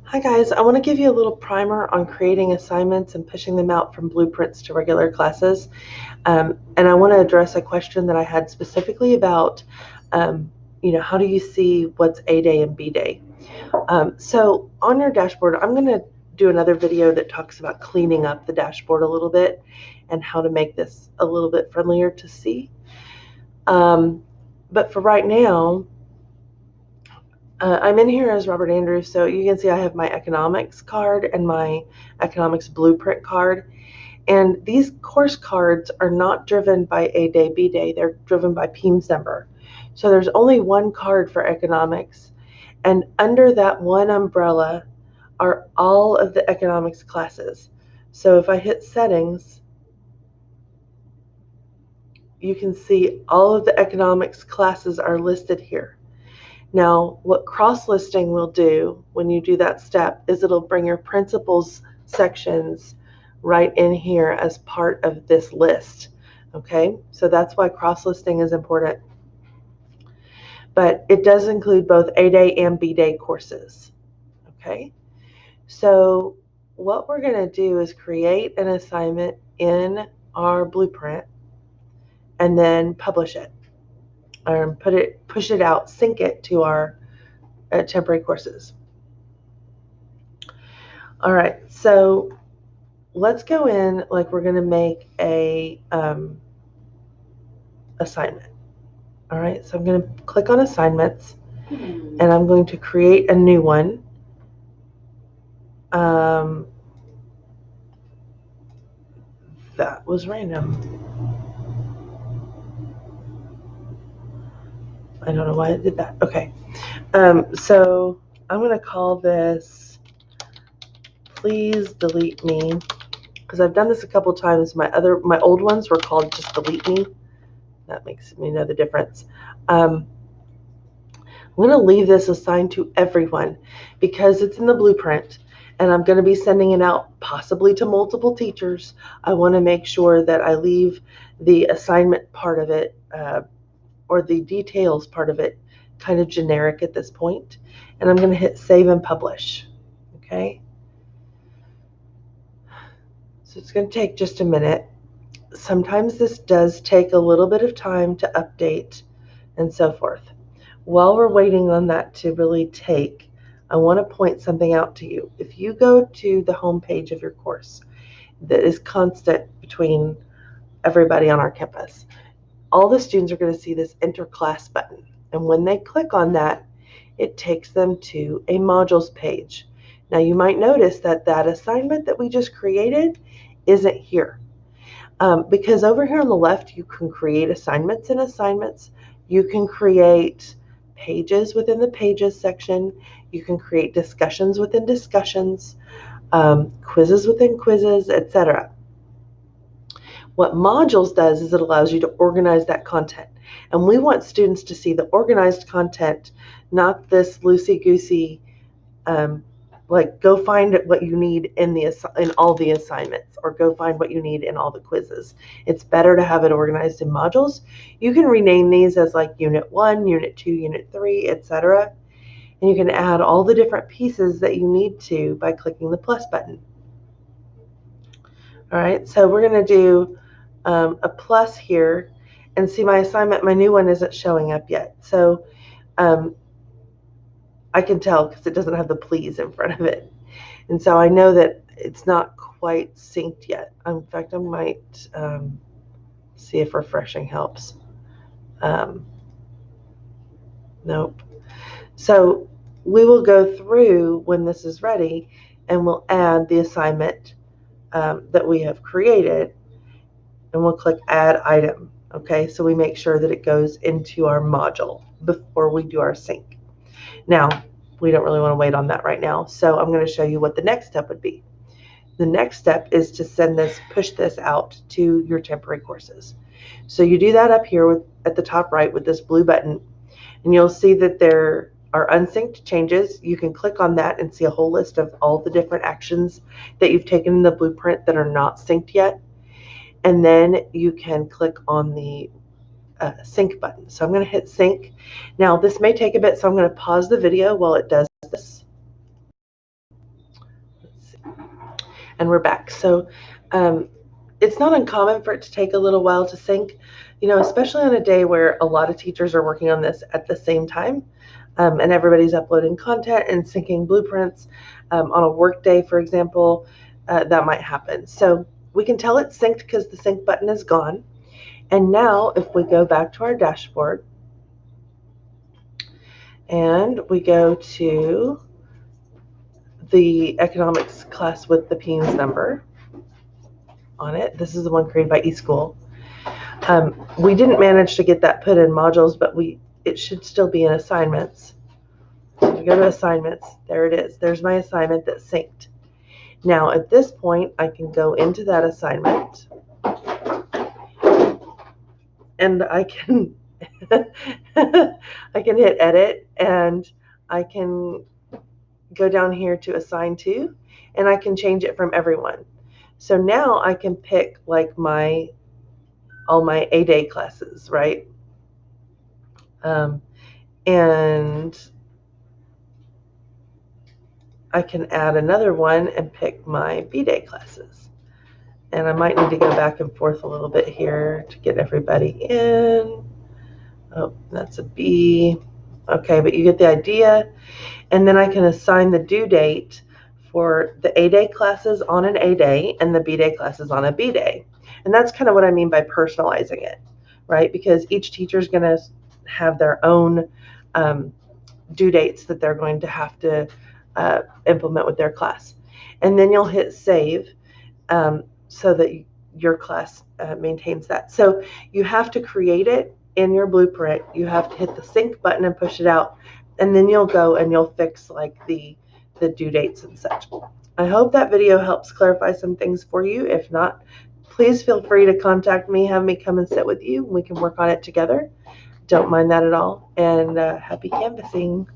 Hi guys, I want to give you a little primer on creating assignments and pushing them out from blueprints to regular classes. And I want to address a question that I had specifically about, how do you see what's A day and B day? So on your dashboard, I'm going to do another video that talks about cleaning up the dashboard a little bit and how to make this a little bit friendlier to see. But for right now, I'm in here as Robert Andrews, so you can see I have my economics card and my economics blueprint card. And these course cards are not driven by A day, B day, they're driven by PEIMS number. So there's only one card for economics. And under that one umbrella are all of the economics classes. So if I hit settings, you can see all of the economics classes are listed here. Now, what cross-listing will do when you do that step is it'll bring your principals sections right in here as part of this list. Okay, so that's why cross-listing is important. But it does include both A day and B day courses. Okay, so what we're going to do is create an assignment in our blueprint and then publish it, or push it out, sync it to our temporary courses. All right, so let's go in like we're going to make a assignment. All right, so I'm going to click on assignments and I'm going to create a new one. That was random. I don't know why it did that. Okay, so I'm going to call this Please Delete Me, because I've done this a couple times. My old ones were called just Delete Me. That makes me know the difference. I'm going to leave this assigned to everyone because it's in the blueprint and I'm going to be sending it out possibly to multiple teachers. I want to make sure that I leave the assignment part of it or the details part of it kind of generic at this point. And I'm going to hit save and publish. Okay. So it's going to take just a minute. Sometimes this does take a little bit of time to update and so forth. While we're waiting on that to really take, I want to point something out to you. If you go to the home page of your course that is constant between everybody on our campus, all the students are going to see this enter class button. And when they click on that, it takes them to a modules page. Now you might notice that that assignment that we just created isn't here. Because over here on the left, you can create assignments in assignments. You can create pages within the pages section. You can create discussions within discussions, quizzes within quizzes, etc. What modules does is it allows you to organize that content. And we want students to see the organized content, not this loosey-goosey, like go find what you need in all the assignments, or go find what you need in all the quizzes. It's better to have it organized in modules. You can rename these as like Unit 1, Unit 2, Unit 3, etc. And you can add all the different pieces that you need to by clicking the plus button. All right, so we're going to do a plus here, and see my assignment, my new one isn't showing up yet. So I can tell because it doesn't have the please in front of it. And so I know that it's not quite synced yet. In fact, I might see if refreshing helps. Nope. So we will go through when this is ready and we'll add the assignment that we have created, and we'll click add item. Okay, so we make sure that it goes into our module before we do our sync. Now, we don't really want to wait on that right now, so I'm going to show you what the next step would be. The next step is to push this out to your temporary courses. So you do that up here at the top right with this blue button, and you'll see that there are unsynced changes. You can click on that and see a whole list of all the different actions that you've taken in the blueprint that are not synced yet. And then you can click on the sync button. So I'm going to hit sync. Now this may take a bit, so I'm going to pause the video while it does this. And we're back. So it's not uncommon for it to take a little while to sync, especially on a day where a lot of teachers are working on this at the same time, and everybody's uploading content and syncing blueprints. On a work day, for example, that might happen. So we can tell it's synced because the sync button is gone. And now if we go back to our dashboard and we go to the economics class with the Peens number on it, this is the one created by eSchool. We didn't manage to get that put in modules, but it should still be in assignments. So we go to assignments, there it is. There's my assignment that's synced. Now at this point, I can go into that assignment and I can I can hit edit and I can go down here to assign to, and I can change it from everyone. So now I can pick like all my A-Day classes, right? And I can add another one and pick my B-Day classes. And I might need to go back and forth a little bit here to get everybody in. Oh, that's a B. Okay, but you get the idea. And then I can assign the due date for the A-Day classes on an A-Day and the B-Day classes on a B-Day. And that's kind of what I mean by personalizing it, right? Because each teacher is going to have their own due dates that they're going to have to implement with their class. And then you'll hit save so that your class maintains that. So you have to create it in your blueprint. You have to hit the sync button and push it out, and then you'll go and you'll fix like the due dates and such. I hope that video helps clarify some things for you. If not, please feel free to contact me, have me come and sit with you, and we can work on it together. Don't mind that at all. And happy canvassing.